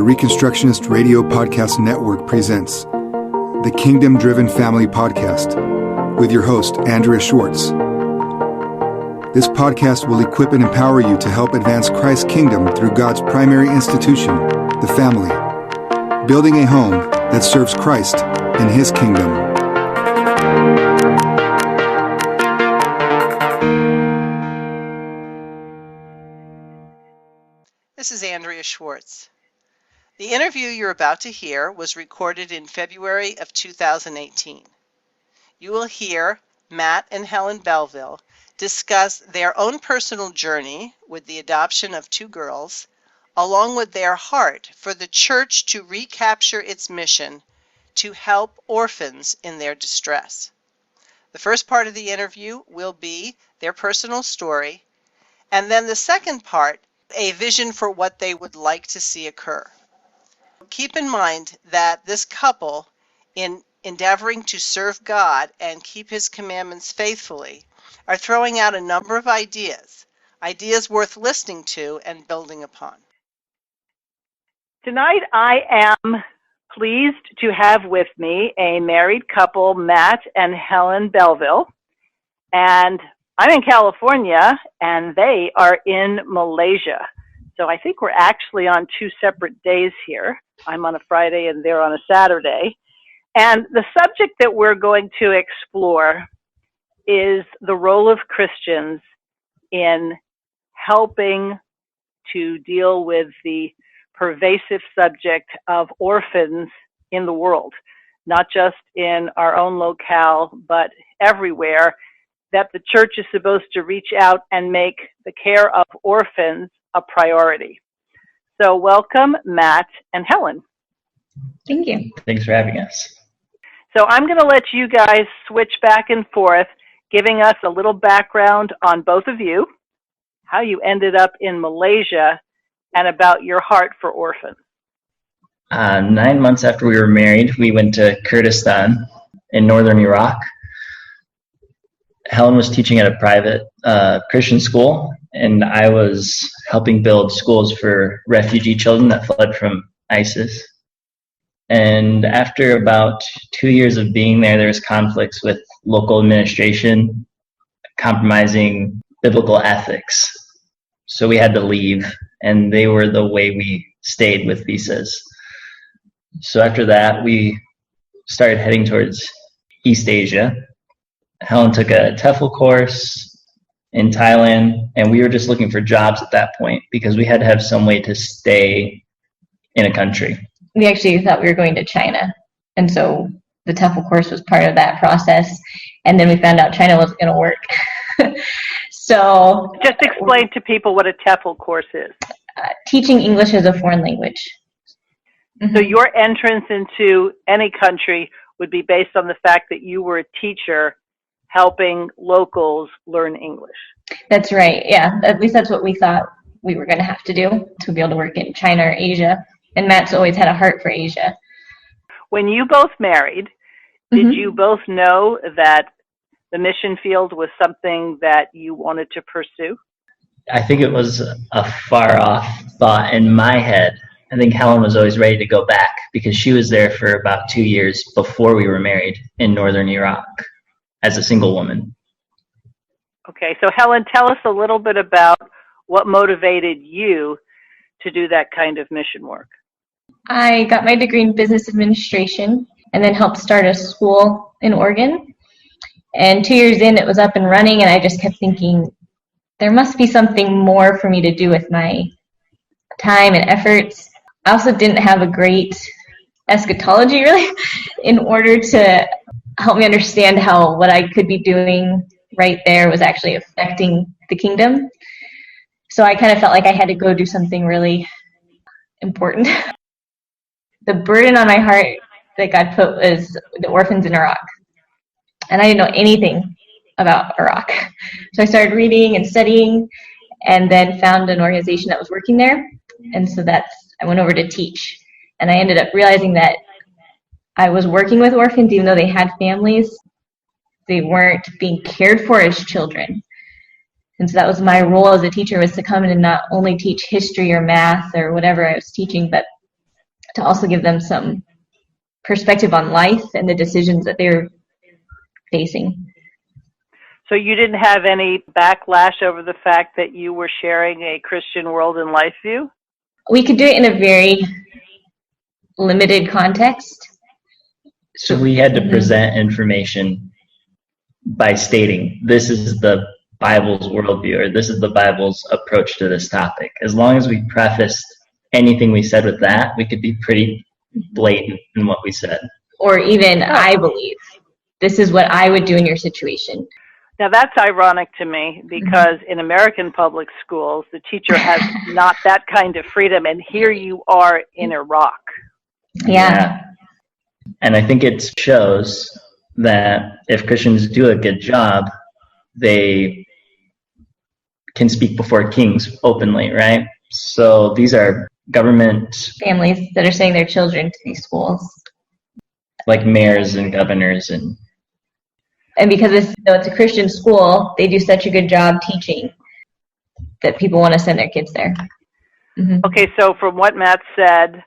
Reconstructionist Radio Podcast Network presents the Kingdom Driven Family Podcast with your host, Andrea Schwartz. This podcast will equip and empower you to help advance Christ's kingdom through God's primary institution, the family, building a home that serves Christ and His kingdom. This is Andrea Schwartz. The interview you're about to hear was recorded in February of 2018. You will hear Matt and Helen Belleville discuss their own personal journey with the adoption of two girls, along with their heart for the church to recapture its mission to help orphans in their distress. The first part of the interview will be their personal story, and then the second part, a vision for what they would like to see occur. Keep in mind that this couple, in endeavoring to serve God and keep His commandments faithfully, are throwing out a number of ideas worth listening to and building upon. Tonight I am pleased to have with me a married couple, Matt and Helen Belleville. And I'm in California and they are in Malaysia. So I think we're actually on two separate days here. I'm on a Friday and they're on a Saturday. And the subject that we're going to explore is the role of Christians in helping to deal with the pervasive subject of orphans in the world, not just in our own locale, but everywhere, that the church is supposed to reach out and make the care of orphans a priority. So welcome, Matt and Helen. Thank you. Thanks for having us. So I'm going to let you guys switch back and forth, giving us a little background on both of you, how you ended up in Malaysia, and about your heart for orphans. 9 months after we were married, we went to Kurdistan in northern Iraq. Helen was teaching at a private Christian school, and I was helping build schools for refugee children that fled from ISIS. And after about 2 years of being there, there was conflicts with local administration, compromising biblical ethics. So we had to leave, and they were the way we stayed with visas. So after that, we started heading towards East Asia. Helen took a TEFL course in Thailand, and we were just looking for jobs at that point because we had to have some way to stay in a country. We actually thought we were going to China, and so the TEFL course was part of that process, and then we found out China wasn't going to work. So just explain to people what a TEFL course is. Teaching English as a foreign language. So your entrance into any country would be based on the fact that you were a teacher helping locals learn English. That's right, yeah. At least that's what we thought we were going to have to do to be able to work in China or Asia. And Matt's always had a heart for Asia. When you both married, did you both know that the mission field was something that you wanted to pursue? I think it was a far off thought in my head. I think Helen was always ready to go back because she was there for about 2 years before we were married in northern Iraq as a single woman. Okay, so Helen, tell us a little bit about what motivated you to do that kind of mission work. I got my degree in business administration and then helped start a school in Oregon. And 2 years in, it was up and running, and I just kept thinking, there must be something more for me to do with my time and efforts. I also didn't have a great eschatology, really, in order to help me understand how what I could be doing right there was actually affecting the kingdom. So I kind of felt like I had to go do something really important. The burden on my heart that God put was the orphans in Iraq. And I didn't know anything about Iraq. So I started reading and studying and then found an organization that was working there. And so I went over to teach. And I ended up realizing that I was working with orphans even though they had families. They weren't being cared for as children. And so that was my role as a teacher, was to come in and not only teach history or math or whatever I was teaching, but to also give them some perspective on life and the decisions that they're facing. So you didn't have any backlash over the fact that you were sharing a Christian world and life view? We could do it in a very limited context. So we had to present information by stating, this is the Bible's worldview, or this is the Bible's approach to this topic. As long as we prefaced anything we said with that, we could be pretty blatant in what we said. Or even, I believe, this is what I would do in your situation. Now that's ironic to me because in American public schools, the teacher has not that kind of freedom, and here you are in Iraq. Yeah. And I think it shows that if Christians do a good job, they can speak before kings openly, right? So these are government Families that are sending their children to these schools. like mayors and governors, And because it's a Christian school, they do such a good job teaching that people want to send their kids there. Mm-hmm. Okay, so from what Matt said,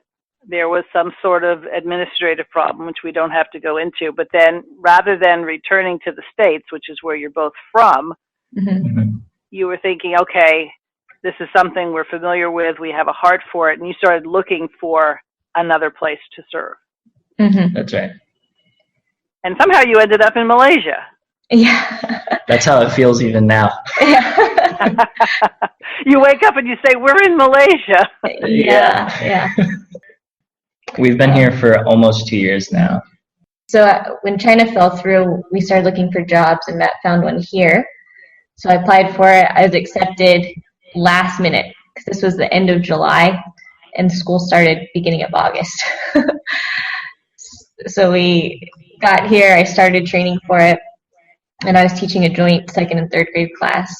there was some sort of administrative problem, which we don't have to go into, but then rather than returning to the States, which is where you're both from, you were thinking, okay, this is something we're familiar with, we have a heart for it, and you started looking for another place to serve. That's right. And somehow you ended up in Malaysia. Yeah. That's how it feels even now. You wake up and you say, we're in Malaysia. Yeah. We've been here for almost 2 years now. So when China fell through, we started looking for jobs, and Matt found one here. So I applied for it. I was accepted last minute because this was the end of July, and school started beginning of August. So we got here. I started training for it, and I was teaching a joint second and third grade class.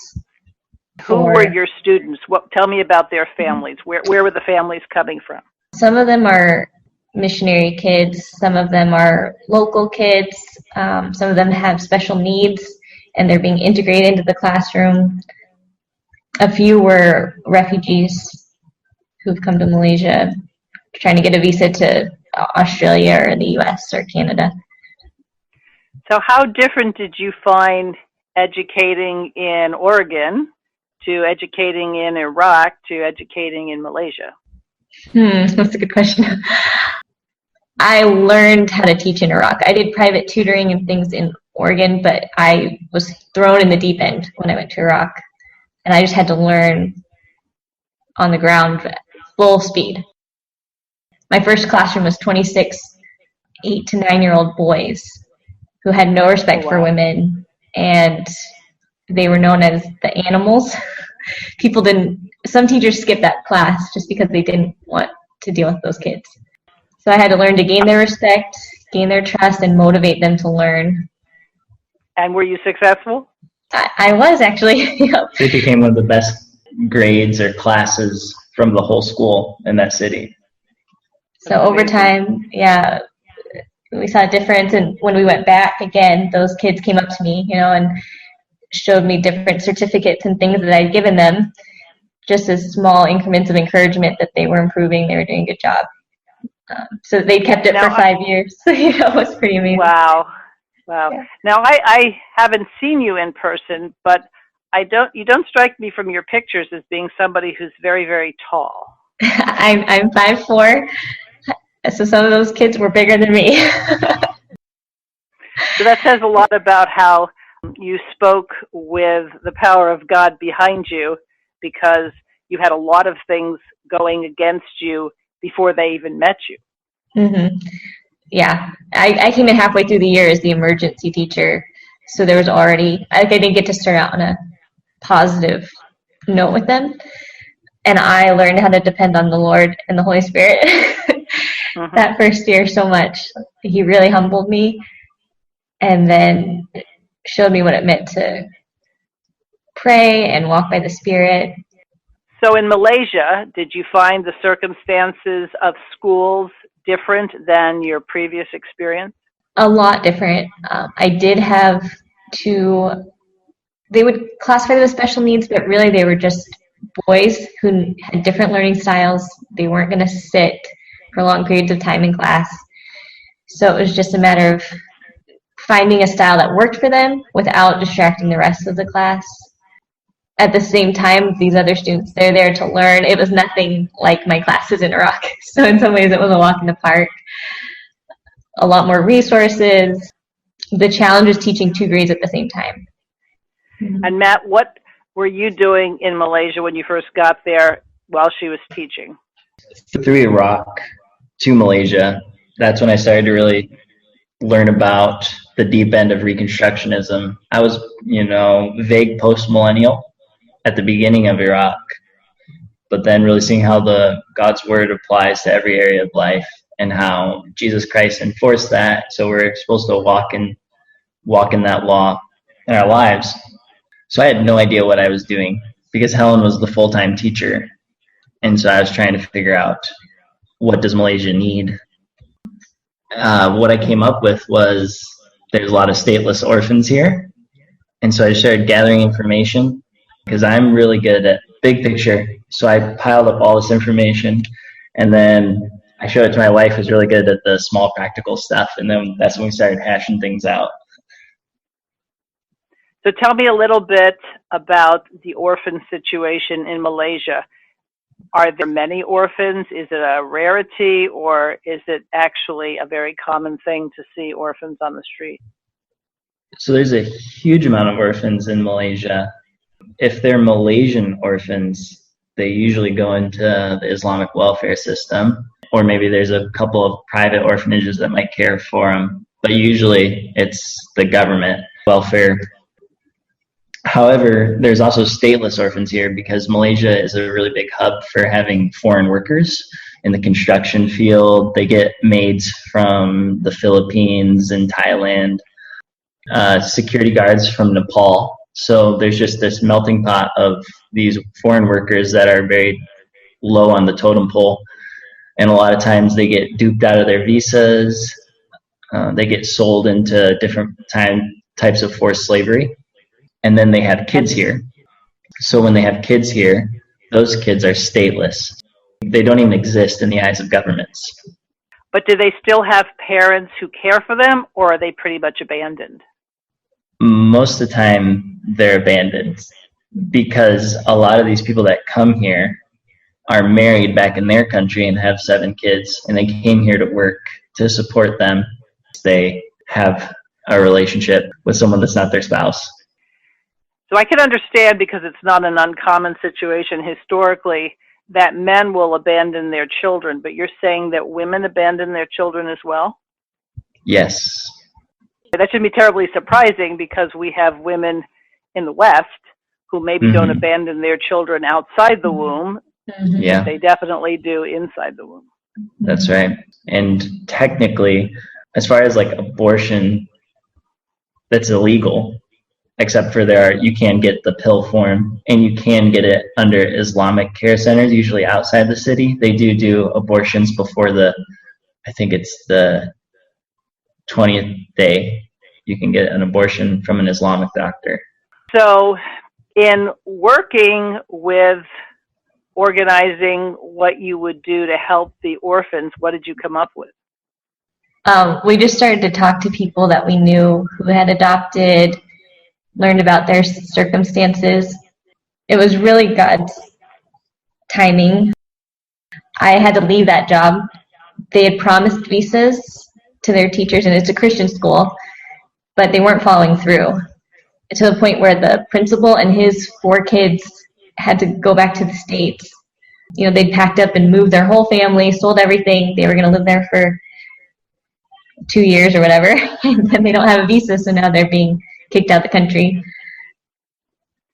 Who were your students? Tell me about their families. Where were the families coming from? Some of them are missionary kids. Some of them are local kids. Some of them have special needs, and they're being integrated into the classroom. A few were refugees who've come to Malaysia trying to get a visa to Australia or the US or Canada. So how different did you find educating in Oregon to educating in Iraq to educating in Malaysia? That's a good question. I learned how to teach in Iraq. I did private tutoring and things in Oregon, but I was thrown in the deep end when I went to Iraq. And I just had to learn on the ground, full speed. My first classroom was 26 8 to 9-year-old boys who had no respect for women, and they were known as the animals. Some teachers skipped that class just because they didn't want to deal with those kids. So I had to learn to gain their respect, gain their trust, and motivate them to learn. And were you successful? I was actually. It became one of the best grades or classes from the whole school in that city. So over time, we saw a difference. And when we went back again, those kids came up to me, and showed me different certificates and things that I'd given them, just as small increments of encouragement that they were improving, they were doing a good job. So they kept it for 5 years. It was pretty amazing. Wow. Yeah. Now I haven't seen you in person, but you don't strike me from your pictures as being somebody who's very, very tall. I'm 5'4", so some of those kids were bigger than me. So that says a lot about how you spoke with the power of God behind you, because you had a lot of things going against you before they even met you. Yeah, I came in halfway through the year as the emergency teacher, so there was already, I didn't get to start out on a positive note with them, and I learned how to depend on the Lord and the Holy Spirit that first year so much. He really humbled me, and then showed me what it meant to pray and walk by the Spirit. So in Malaysia, did you find the circumstances of schools different than your previous experience? A lot different. I did have they would classify them as special needs, but really they were just boys who had different learning styles. They weren't going to sit for long periods of time in class. So it was just a matter of finding a style that worked for them without distracting the rest of the class. At the same time, these other students, they're there to learn. It was nothing like my classes in Iraq. So in some ways, it was a walk in the park. A lot more resources. The challenge was teaching 2 grades at the same time. And Matt, what were you doing in Malaysia when you first got there while she was teaching? Through Iraq to Malaysia, that's when I started to really learn about the deep end of Reconstructionism. I was, vague post-millennial at the beginning of Iraq, but then really seeing how God's word applies to every area of life and how Jesus Christ enforced that. So we're supposed to walk in that law in our lives. So I had no idea what I was doing because Helen was the full-time teacher. And so I was trying to figure out, what does Malaysia need? What I came up with was there's a lot of stateless orphans here. And so I started gathering information because I'm really good at big picture. So I piled up all this information, and then I showed it to my wife, who's really good at the small practical stuff. And then that's when we started hashing things out. So tell me a little bit about the orphan situation in Malaysia. Are there many orphans? Is it a rarity, or is it actually a very common thing to see orphans on the street? So there's a huge amount of orphans in Malaysia. If they're Malaysian orphans, they usually go into the Islamic welfare system, or maybe there's a couple of private orphanages that might care for them, but usually it's the government welfare. However, there's also stateless orphans here because Malaysia is a really big hub for having foreign workers in the construction field. They get maids from the Philippines and Thailand, security guards from Nepal. So there's just this melting pot of these foreign workers that are very low on the totem pole. And a lot of times they get duped out of their visas. They get sold into different types of forced slavery. And then they have kids here. So when they have kids here, those kids are stateless. They don't even exist in the eyes of governments. But do they still have parents who care for them, or are they pretty much abandoned? Most of the time, they're abandoned because a lot of these people that come here are married back in their country and have 7 kids, and they came here to work to support them. They have a relationship with someone that's not their spouse. So I can understand, because it's not an uncommon situation historically, that men will abandon their children, but you're saying that women abandon their children as well? Yes. That shouldn't be terribly surprising because we have women in the West who maybe don't abandon their children outside the womb. Yeah. They definitely do inside the womb. That's right. And technically, as far as like abortion, that's illegal. Except for you can get the pill form, and you can get it under Islamic care centers, usually outside the city. They do abortions before I think it's the 20th day. You can get an abortion from an Islamic doctor. So in working with organizing what you would do to help the orphans, what did you come up with? We just started to talk to people that we knew who had adopted, learned about their circumstances. It was really God's timing. I had to leave that job. They had promised visas to their teachers, and it's a Christian school, but they weren't following through to the point where the principal and his 4 kids had to go back to the States. They'd packed up and moved their whole family, sold everything. They were going to live there for 2 years or whatever, and then they don't have a visa, so now they're being kicked out the country.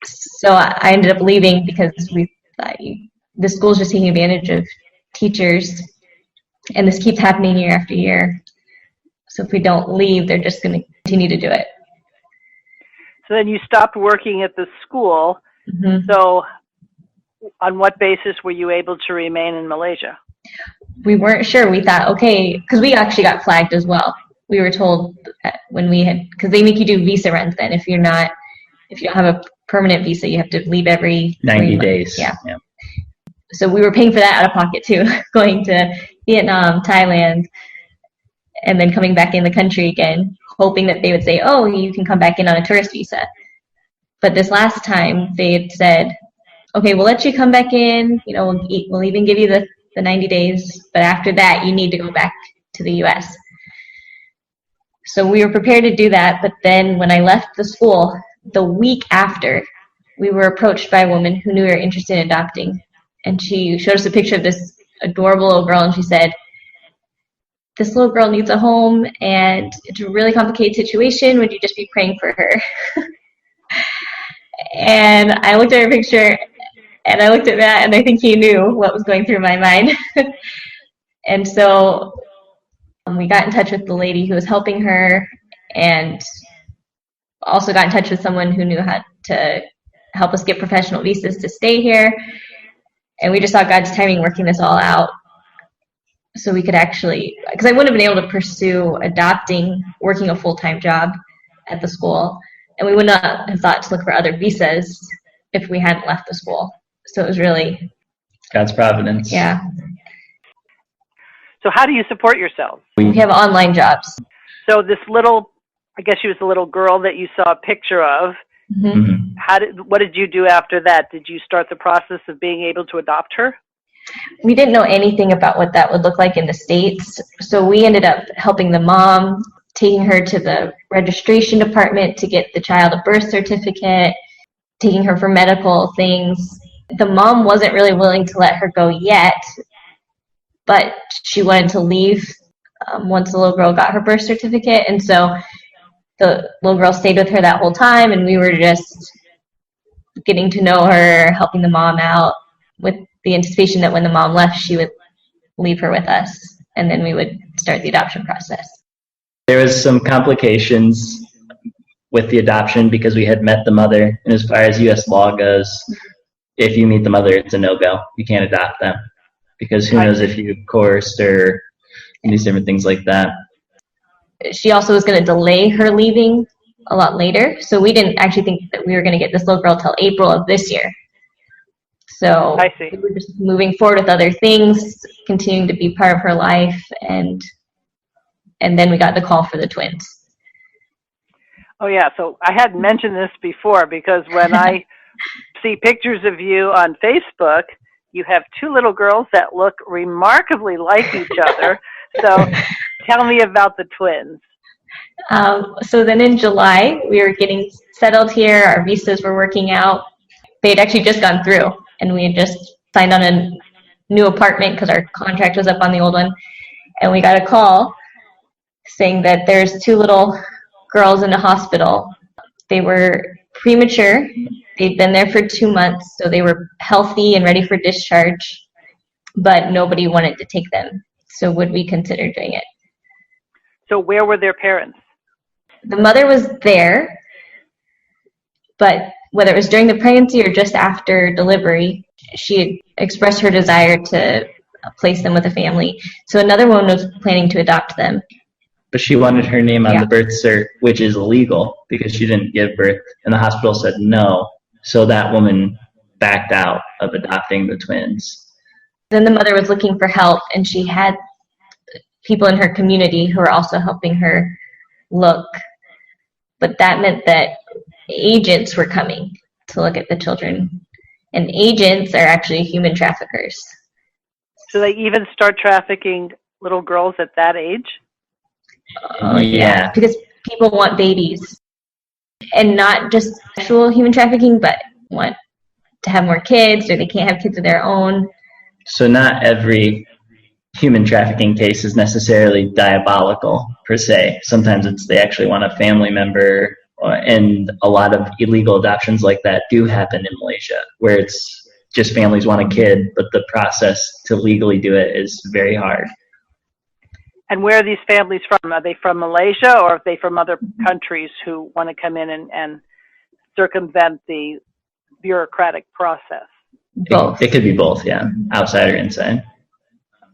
So I ended up leaving because the school's just taking advantage of teachers, and this keeps happening year after year. So if we don't leave, they're just going to continue to do it. So then you stopped working at the school. So on what basis were you able to remain in Malaysia? We weren't sure. We thought, okay, because we actually got flagged as well. We were told when because they make you do visa runs then. If you don't have a permanent visa, you have to leave every 90 days. Yeah. So we were paying for that out of pocket too, going to Vietnam, Thailand, and then coming back in the country again, hoping that they would say, oh, you can come back in on a tourist visa. But this last time they had said, okay, we'll let you come back in, we'll even give you the 90 days, but after that you need to go back to the US. So we were prepared to do that, but then when I left the school, the week after, we were approached by a woman who knew we were interested in adopting. And she showed us a picture of this adorable little girl, and she said, this little girl needs a home, and it's a really complicated situation. Would you just be praying for her? And I looked at her picture, and I looked at Matt, and I think he knew what was going through my mind. And so we got in touch with the lady who was helping her, and also got in touch with someone who knew how to help us get professional visas to stay here. And we just saw God's timing working this all out. So we could actually, because I wouldn't have been able to pursue adopting, working a full-time job at the school. And we would not have thought to look for other visas if we hadn't left the school. So it was really God's providence. Yeah. So how do you support yourself? We have online jobs. So this little, I guess she was the little girl that you saw a picture of. Mm-hmm. What did you do after that? Did you start the process of being able to adopt her? We didn't know anything about what that would look like in the States. So we ended up helping the mom, taking her to the registration department to get the child a birth certificate, taking her for medical things. The mom wasn't really willing to let her go yet, but she wanted to leave once the little girl got her birth certificate. And so the little girl stayed with her that whole time, and we were just getting to know her, helping the mom out with the anticipation that when the mom left, she would leave her with us, and then we would start the adoption process. There was some complications with the adoption because we had met the mother, and as far as U.S. law goes, if you meet the mother, it's a no-go. You can't adopt them because who knows if you coerced or these different things like that. She also was going to delay her leaving a lot later, so we didn't actually think that we were going to get this little girl till April of this year. So I see. we were just moving forward with other things, continuing to be part of her life, and then we got the call for the twins. Oh, yeah. So I hadn't mentioned this before because when I see pictures of you on Facebook, you have two little girls that look remarkably like each other. So tell me about the twins. So then in July, we were getting settled here. Our visas were working out. They had actually just gone through, and we had just signed on a new apartment because our contract was up on the old one. And we got a call saying that there's two little girls in the hospital. They were premature. They'd been there for 2 months, so they were healthy and ready for discharge, but nobody wanted to take them. So would we consider doing it? So where were their parents? The mother was there, but whether it was during the pregnancy or just after delivery, she had expressed her desire to place them with a family. So another woman was planning to adopt them. But she wanted her name on the birth cert, which is illegal because she didn't give birth, and the hospital said no. So that woman backed out of adopting the twins. Then the mother was looking for help, and she had people in her community who were also helping her look. But that meant that agents were coming to look at the children. And agents are actually human traffickers. So they even start trafficking little girls at that age? Oh, yeah. Because people want babies. And not just sexual human trafficking, but want to have more kids, or they can't have kids of their own. So not every human trafficking case is necessarily diabolical, per se. Sometimes it's they actually want a family member, and a lot of illegal adoptions like that do happen in Malaysia, where it's just families want a kid, but the process to legally do it is very hard. And where are these families from? Are they from Malaysia, or are they from other countries who want to come in and circumvent the bureaucratic process? Both. It could be both, yeah, outside or inside.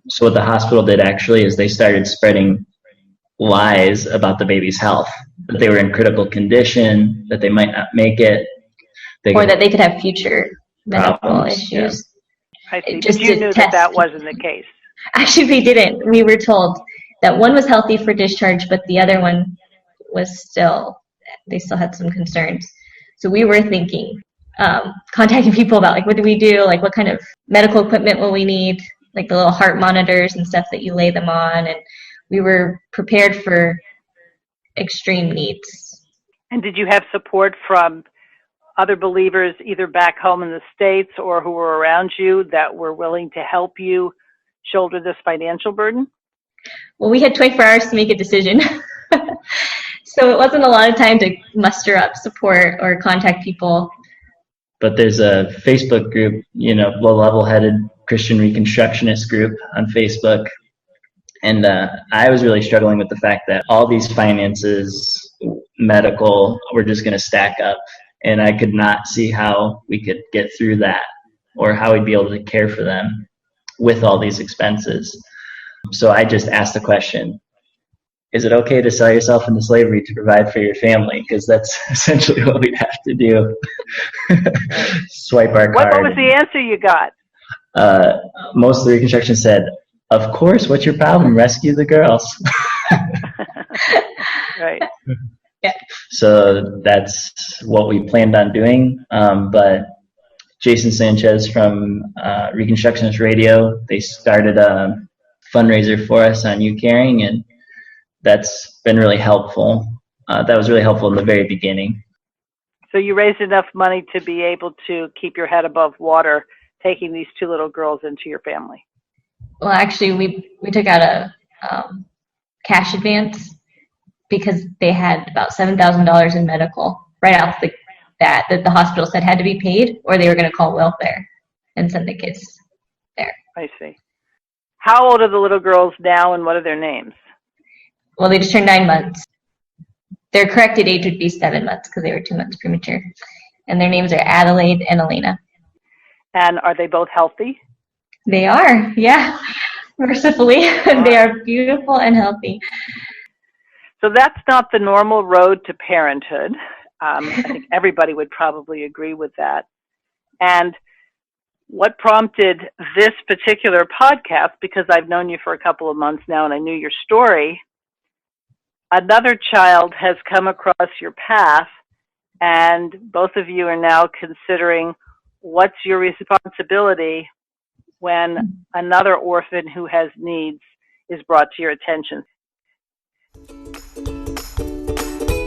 So what the hospital did actually is they started spreading lies about the baby's health, that they were in critical condition, that they might not make it. Or that they could have future medical issues. I see. Just but you to knew test. that wasn't the case. Actually, they didn't. We were told that one was healthy for discharge, but the other one was they still had some concerns. So we were thinking, contacting people about, like, what do we do? Like, what kind of medical equipment will we need? Like the little heart monitors and stuff that you lay them on. And we were prepared for extreme needs. And did you have support from other believers, either back home in the States or who were around you, that were willing to help you shoulder this financial burden? Well, we had 24 hours to make a decision. So it wasn't a lot of time to muster up support or contact people. But there's a Facebook group, the Level-Headed Christian Reconstructionist group on Facebook. And I was really struggling with the fact that all these finances, medical, were just going to stack up. And I could not see how we could get through that, or how we'd be able to care for them with all these expenses. So I just asked the question, is it okay to sell yourself into slavery to provide for your family? Because that's essentially what we'd have to do. Swipe our card. What was the answer you got? Most of the reconstruction said, of course, what's your problem? Rescue the girls. Right. Yeah. So that's what we planned on doing. But Jason Sanchez from Reconstructionist Radio, they started a fundraiser for us on You Caring, and that's been really helpful. That was really helpful in the very beginning. So you raised enough money to be able to keep your head above water, taking these two little girls into your family. Well, actually, we took out a cash advance because they had about $7,000 in medical right off the bat that the hospital said had to be paid, or they were going to call welfare and send the kids there. I see. How old are the little girls now, and what are their names? Well, they just turned 9 months. Their corrected age would be 7 months because they were 2 months premature. And their names are Adelaide and Elena. And are they both healthy? They are, yeah, mercifully. They are beautiful and healthy. So that's not the normal road to parenthood. I think everybody would probably agree with that. And what prompted this particular podcast, because I've known you for a couple of months now and I knew your story, another child has come across your path, and both of you are now considering what's your responsibility when another orphan who has needs is brought to your attention.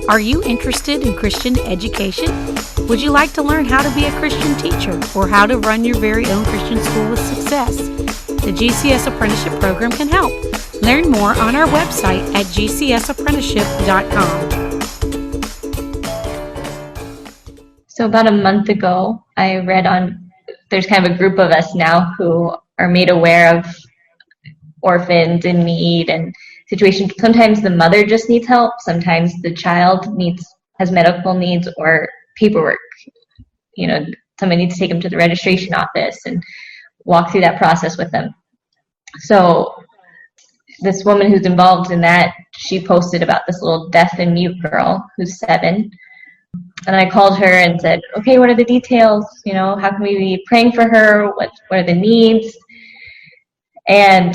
Are you interested in Christian education? Would you like to learn how to be a Christian teacher or how to run your very own Christian school with success? The GCS Apprenticeship Program can help. Learn more on our website at gcsapprenticeship.com. So about a month ago, I read there's kind of a group of us now who are made aware of orphans in need and situations. Sometimes the mother just needs help. Sometimes the child has medical needs or paperwork. Somebody needs to take them to the registration office and walk through that process with them. So this woman who's involved in that, she posted about this little deaf and mute girl who's 7. And I called her and said, okay, what are the details? How can we be praying for her? What are the needs? And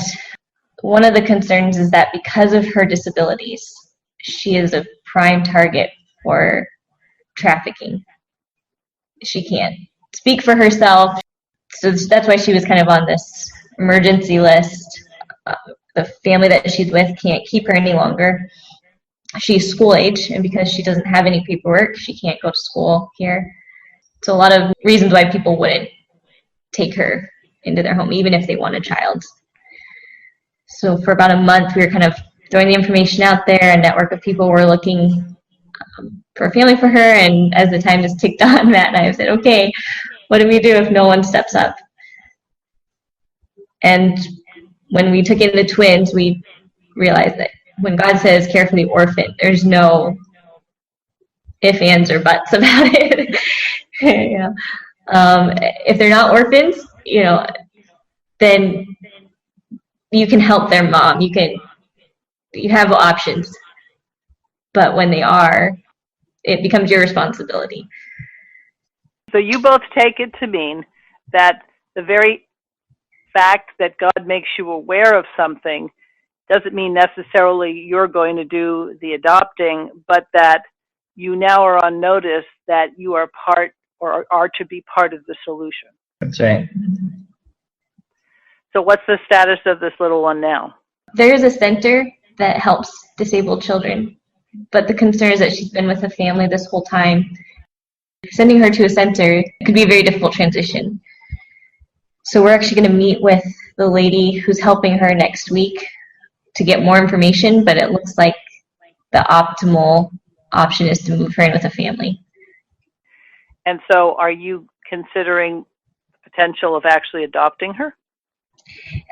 one of the concerns is that because of her disabilities, she is a prime target for trafficking. She can't speak for herself. So that's why she was kind of on this emergency list. The family that she's with can't keep her any longer. She's school age, and because she doesn't have any paperwork, she can't go to school here. So a lot of reasons why people wouldn't take her into their home, even if they want a child. So for about a month, we were kind of throwing the information out there. A network of people were looking for a family for her. And as the time has ticked on, Matt and I have said, okay, what do we do if no one steps up? And when we took in the twins, we realized that when God says care for the orphan, there's no ifs, ands, or buts about it. Yeah. If they're not orphans, then you can help their mom. You have options. But when they are, it becomes your responsibility. So you both take it to mean that the very fact that God makes you aware of something doesn't mean necessarily you're going to do the adopting, but that you now are on notice that you are part or are to be part of the solution. That's right. So what's the status of this little one now? There is a center that helps disabled children, but the concern is that she's been with a family this whole time. Sending her to a center could be a very difficult transition. So we're actually going to meet with the lady who's helping her next week to get more information, but it looks like the optimal option is to move her in with a family. And so are you considering the potential of actually adopting her?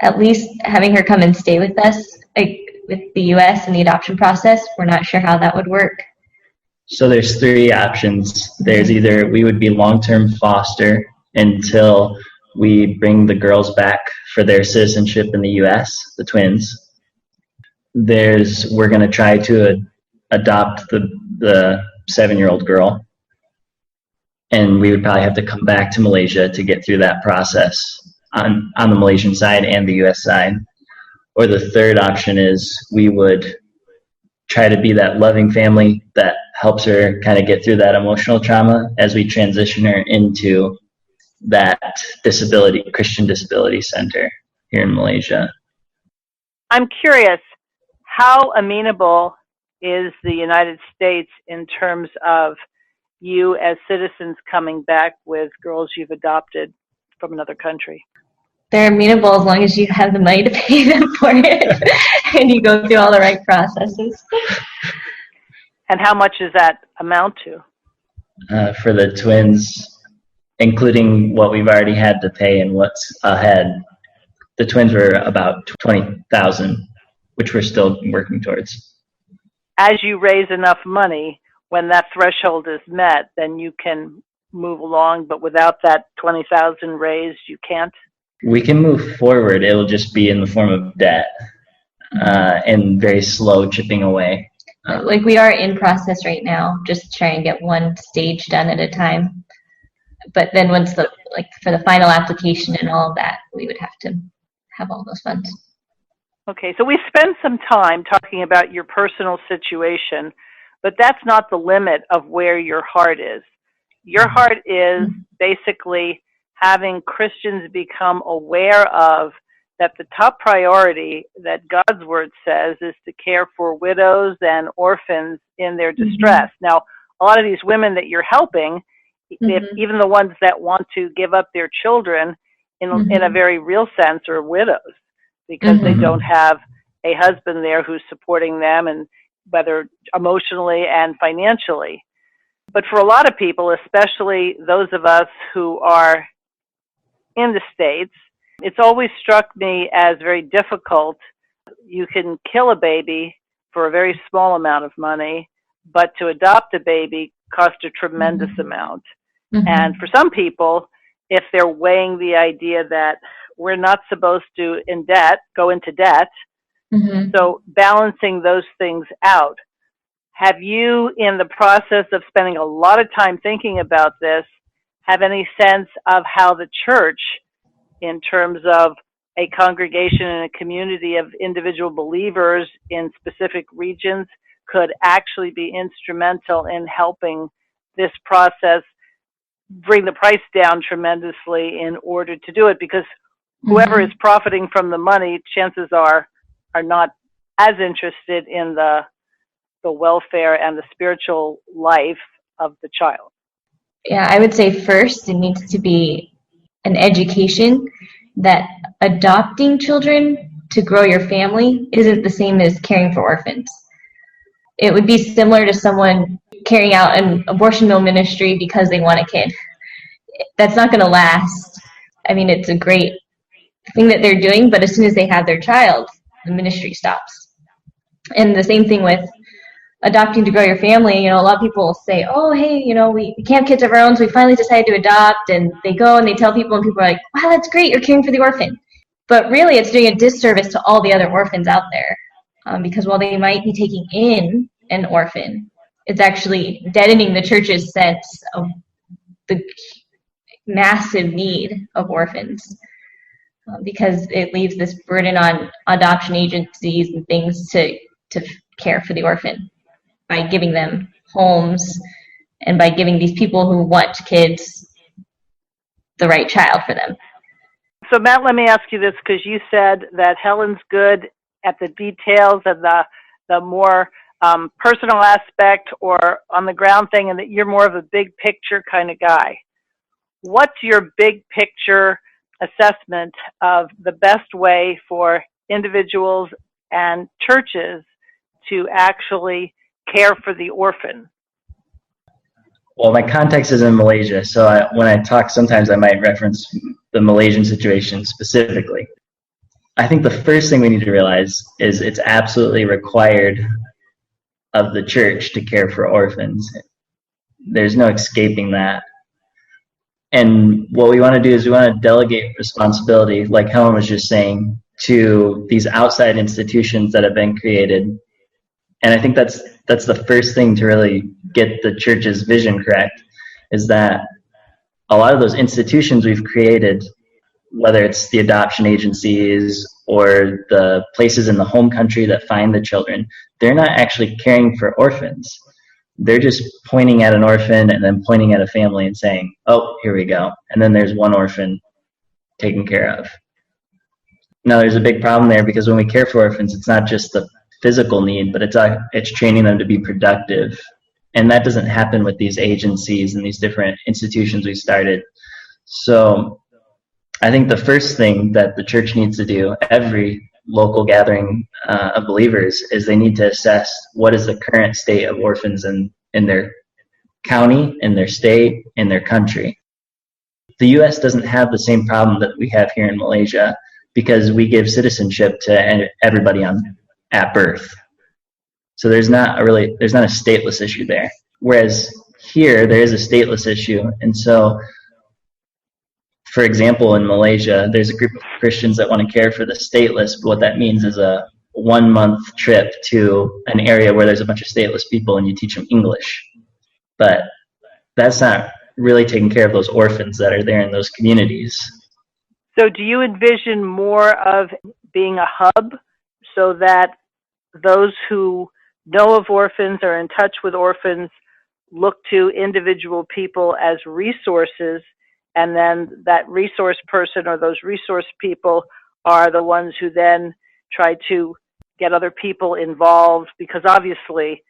At least having her come and stay with us, like with the U.S. and the adoption process, we're not sure how that would work. So there's three options. There's either we would be long-term foster until we bring the girls back for their citizenship in the U.S., the twins. We're going to try to adopt the 7-year-old girl, and we would probably have to come back to Malaysia to get through that process on the Malaysian side and the U.S. side. Or the third option is we would try to be that loving family that helps her kind of get through that emotional trauma as we transition her into that Christian disability center here in Malaysia. I'm curious, how amenable is the United States in terms of you as citizens coming back with girls you've adopted from another country? They're amenable as long as you have the money to pay them for it and you go through all the right processes. And how much does that amount to? For the twins, including what we've already had to pay and what's ahead, the twins were about $20,000, which we're still working towards. As you raise enough money, when that threshold is met, then you can move along, but without that $20,000 raised, you can't? We can move forward. It'll just be in the form of debt and very slow chipping away. Like we are in process right now, just trying to get one stage done at a time. But then once for the final application and all of that, we would have to have all those funds. Okay, so we spent some time talking about your personal situation, but that's not the limit of where your heart is. Your heart is basically having Christians become aware of that the top priority that God's word says is to care for widows and orphans in their distress. Now, a lot of these women that you're helping, even the ones that want to give up their children in a very real sense are widows because they don't have a husband there who's supporting them, and whether emotionally and financially. But for a lot of people, especially those of us who are in the States, it's always struck me as very difficult. You can kill a baby for a very small amount of money, but to adopt a baby costs a tremendous amount. And for some people, if they're weighing the idea that we're not supposed to go into debt, so balancing those things out. Have you, in the process of spending a lot of time thinking about this, have any sense of how the church, in terms of a congregation and a community of individual believers in specific regions, could actually be instrumental in helping this process bring the price down tremendously in order to do it? Because whoever is profiting from the money, chances are not as interested in the welfare and the spiritual life of the child. Yeah, I would say first it needs to be an education that adopting children to grow your family isn't the same as caring for orphans. It would be similar to someone carrying out an abortion mill ministry because they want a kid. That's not going to last. I mean, it's a great thing that they're doing, but as soon as they have their child, the ministry stops. And the same thing with adopting to grow your family. A lot of people will say, oh, hey, we can't have kids of our own, so we finally decided to adopt, and they go and they tell people, and people are like, wow, that's great, you're caring for the orphan. But really, it's doing a disservice to all the other orphans out there, because while they might be taking in an orphan, it's actually deadening the church's sense of the massive need of orphans. because it leaves this burden on adoption agencies and things to care for the orphan by giving them homes and by giving these people who want kids the right child for them. So Matt, let me ask you this, because you said that Helen's good at the details and the more personal aspect or on the ground thing, and that you're more of a big picture kind of guy. What's your big picture assessment of the best way for individuals and churches to actually care for the orphan? Well, my context is in Malaysia, so when I talk, sometimes I might reference the Malaysian situation specifically. I think the first thing we need to realize is it's absolutely required of the church to care for orphans. There's no escaping that. And what we want to do is we want to delegate responsibility, like Helen was just saying, to these outside institutions that have been created. And I think that's the first thing to really get the church's vision correct, is that a lot of those institutions we've created, whether it's the adoption agencies or the places in the home country that find the children, they're not actually caring for orphans. They're just pointing at an orphan and then pointing at a family and saying, oh, here we go. And then there's one orphan taken care of. Now, there's a big problem there, because when we care for orphans, it's not just the physical need, but it's training them to be productive. And that doesn't happen with these agencies and these different institutions we started. So I think the first thing that the church needs to do, every local gathering of believers, is they need to assess what is the current state of orphans in their county, in their state, in their country. The U.S. doesn't have the same problem that we have here in Malaysia, because we give citizenship to everybody at birth. So there's not a stateless issue there. Whereas here, there is a stateless issue. And so, for example, in Malaysia, there's a group of Christians that want to care for the stateless, but what that means is a 1-month trip to an area where there's a bunch of stateless people and you teach them English. But that's not really taking care of those orphans that are there in those communities. So do you envision more of being a hub so that those who know of orphans, are in touch with orphans, look to individual people as resources, and then that resource person or those resource people are the ones who then try to get other people involved? Because obviously,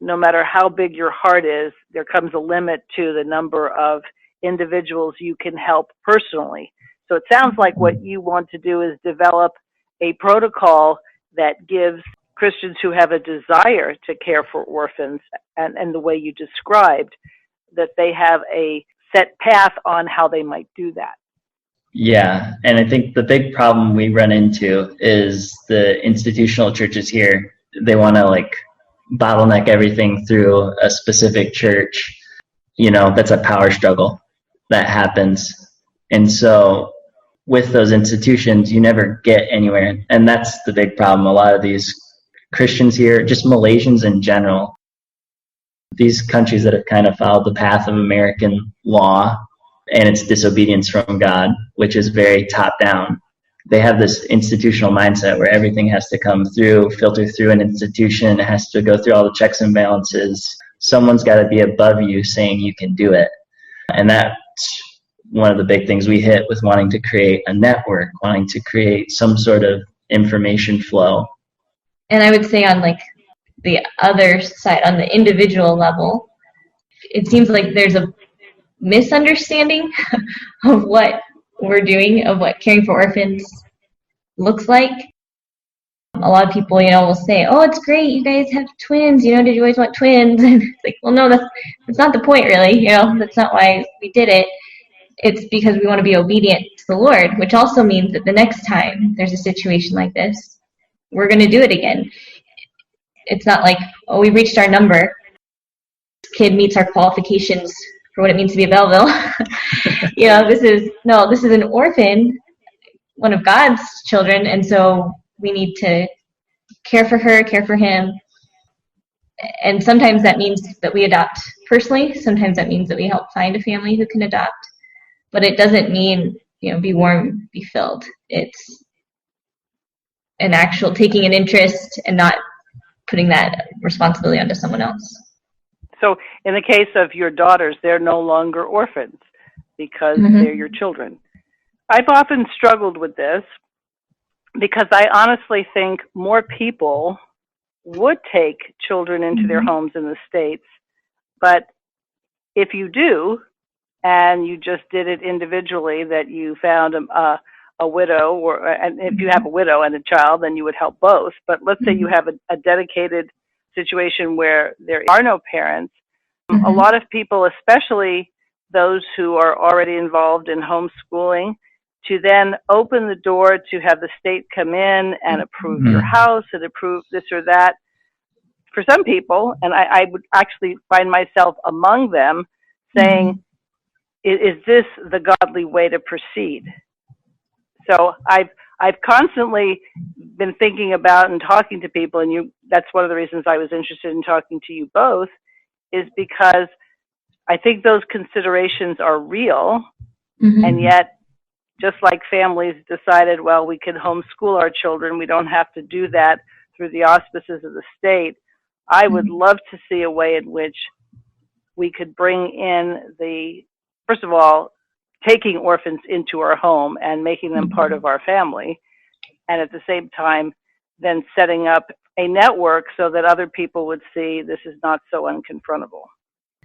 no matter how big your heart is, there comes a limit to the number of individuals you can help personally. So it sounds like what you want to do is develop a protocol that gives Christians who have a desire to care for orphans, and the way you described, that they have a set path on how they might do that. Yeah, and I think the big problem we run into is the institutional churches here. They want to bottleneck everything through a specific church. That's a power struggle that happens. And so with those institutions, you never get anywhere. And that's the big problem. A lot of these Christians here, just Malaysians in general, these countries that have kind of followed the path of American law and its disobedience from God, which is very top down. They have this institutional mindset where everything has to come through, filter through an institution. It has to go through all the checks and balances. Someone's got to be above you saying you can do it. And that's one of the big things we hit with wanting to create a network, wanting to create some sort of information flow. And I would say on the other side, on the individual level, it seems like there's a misunderstanding of what we're doing, of what caring for orphans looks like. A lot of people, will say, oh, it's great, you guys have twins, did you always want twins? And it's like, well, no, that's not the point, really. That's not why we did it. It's because we want to be obedient to the Lord, which also means that the next time there's a situation like this, we're going to do it again. It's not like, oh, we reached our number. This kid meets our qualifications for what it means to be a Belleville. This is an orphan, one of God's children, and so we need to care for her, care for him. And sometimes that means that we adopt personally. Sometimes that means that we help find a family who can adopt. But it doesn't mean be warm, be filled. It's an actual taking an interest and not putting that responsibility onto someone else. So in the case of your daughters, they're no longer orphans because they're your children. I've often struggled with this because I honestly think more people would take children into their homes in the States. But if you do, and you just did it individually, that you found a widow, and if you have a widow and a child, then you would help both. But let's say you have a dedicated situation where there are no parents. A lot of people, especially those who are already involved in homeschooling, to then open the door to have the state come in and approve your house and approve this or that. For some people, and I would actually find myself among them, saying, is this the godly way to proceed? So I've constantly been thinking about and talking to people, and that's one of the reasons I was interested in talking to you both, is because I think those considerations are real, and yet, just like families decided, well, we can homeschool our children, we don't have to do that through the auspices of the state. I would love to see a way in which we could bring in first of all, taking orphans into our home and making them part of our family, and at the same time, then setting up a network so that other people would see this is not so unconfrontable.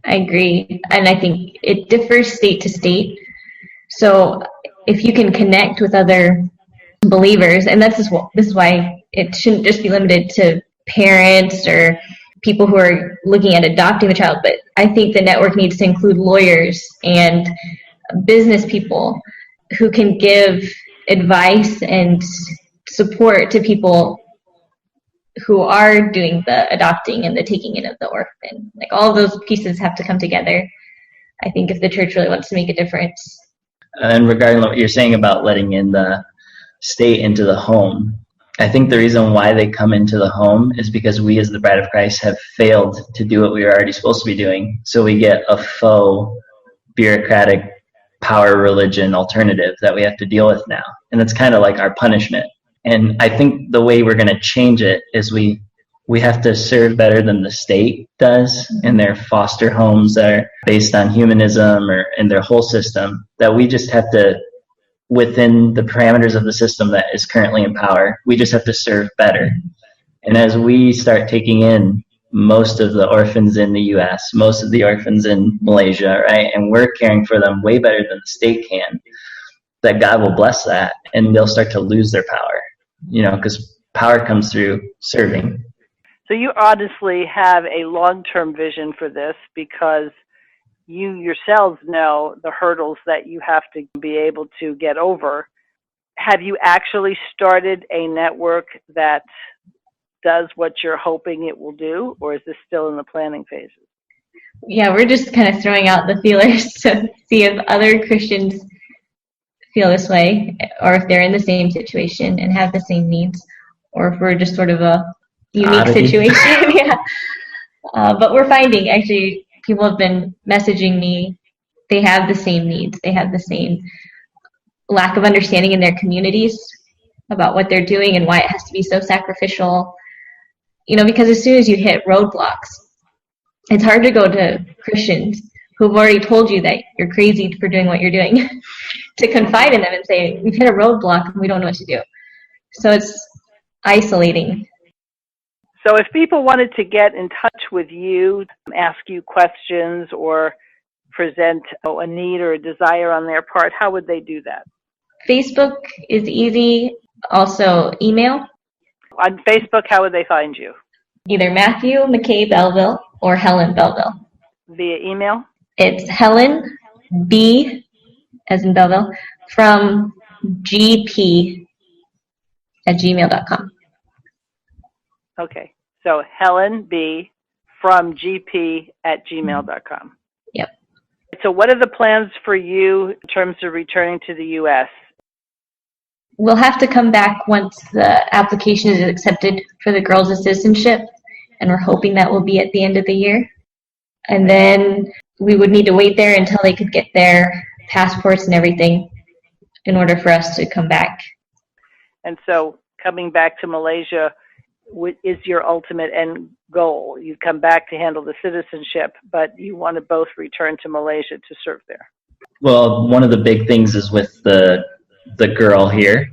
I agree, and I think it differs state to state. So if you can connect with other believers, and this is why it shouldn't just be limited to parents or people who are looking at adopting the child, but I think the network needs to include lawyers and business people who can give advice and support to people who are doing the adopting and the taking in of the orphan. Like, all of those pieces have to come together, I think, if the church really wants to make a difference. And regarding what you're saying about letting in the state into the home, I think the reason why they come into the home is because we as the bride of Christ have failed to do what we were already supposed to be doing. So we get a faux bureaucratic power religion alternative that we have to deal with now. And that's kind of like our punishment. And I think the way we're going to change it is we have to serve better than the state does in their foster homes that are based on humanism or in their whole system, that we just have to, within the parameters of the system that is currently in power, we just have to serve better. And as we start taking in most of the orphans in the US, most of the orphans in Malaysia, right, and we're caring for them way better than the state can, that God will bless that and they'll start to lose their power, because power comes through serving. So you honestly have a long-term vision for this, because you yourselves know the hurdles that you have to be able to get over. Have you actually started a network that does what you're hoping it will do, or is this still in the planning phases? Yeah, we're just kind of throwing out the feelers to see if other Christians feel this way, or if they're in the same situation and have the same needs, or if we're just sort of a unique situation. Yeah. But we're finding, actually, people have been messaging me. They have the same needs. They have the same lack of understanding in their communities about what they're doing and why it has to be so sacrificial. Because as soon as you hit roadblocks, it's hard to go to Christians who've already told you that you're crazy for doing what you're doing to confide in them and say, we've hit a roadblock and we don't know what to do. So it's isolating. So if people wanted to get in touch with you, ask you questions, or present a need or a desire on their part, how would they do that? Facebook is easy. Also, email. On Facebook, how would they find you? Either Matthew McKay Belleville or Helen Belleville. Via email? It's Helen B, as in Belleville, from gp@gmail.com. Okay. So Helen B from gp@gmail.com. Yep. So what are the plans for you in terms of returning to the U.S.? We'll have to come back once the application is accepted for the girls' citizenship, and we're hoping that will be at the end of the year. And then we would need to wait there until they could get their passports and everything. in order for us to come back. And so coming back to Malaysia is your ultimate end goal. You come back to handle the citizenship, but you want to both return to Malaysia to serve there. Well, one of the big things is with the girl here.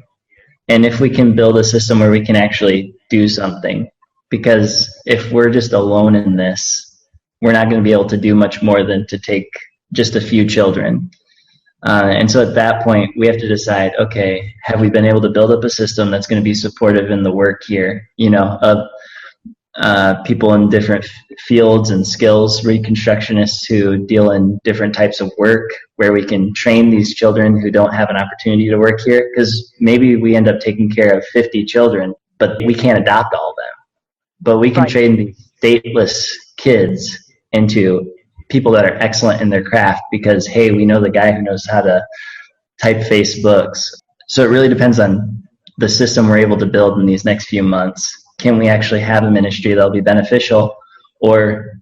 And if we can build a system where we can actually do something, because if we're just alone in this, we're not going to be able to do much more than to take just a few children. And so at that point, we have to decide, okay, have we been able to build up a system that's going to be supportive in the work here, of people in different fields and skills, reconstructionists who deal in different types of work, where we can train these children who don't have an opportunity to work here, because maybe we end up taking care of 50 children, but we can't adopt all of them. But we can train these stateless kids into people that are excellent in their craft because, hey, we know the guy who knows how to typeface books. So it really depends on the system we're able to build in these next few months. Can we actually have a ministry that'll be beneficial, or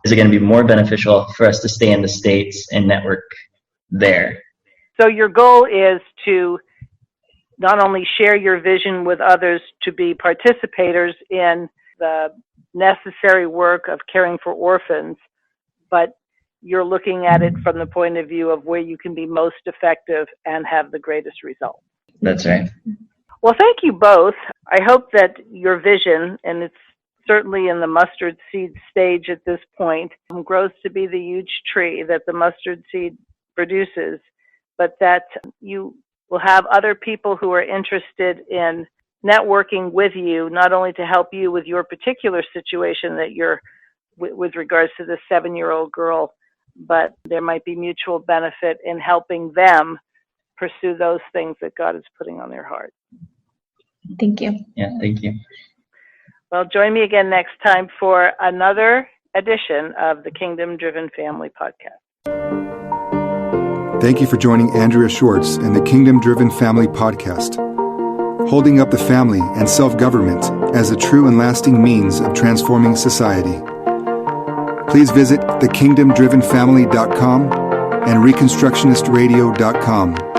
is it going to be more beneficial for us to stay in the States and network there? So your goal is to not only share your vision with others to be participators in the necessary work of caring for orphans, but you're looking at it from the point of view of where you can be most effective and have the greatest result. That's right. Well, thank you both. I hope that your vision, and it's certainly in the mustard seed stage at this point, grows to be the huge tree that the mustard seed produces, but that you will have other people who are interested in networking with you, not only to help you with your particular situation that you're with regards to the 7-year-old girl, but there might be mutual benefit in helping them pursue those things that God is putting on their heart. Thank you. Yeah, thank you. Well, join me again next time for another edition of the Kingdom Driven Family Podcast. Thank you for joining Andrea Schwartz and the Kingdom Driven Family Podcast, holding up the family and self-government as a true and lasting means of transforming society. Please visit thekingdomdrivenfamily.com and reconstructionistradio.com.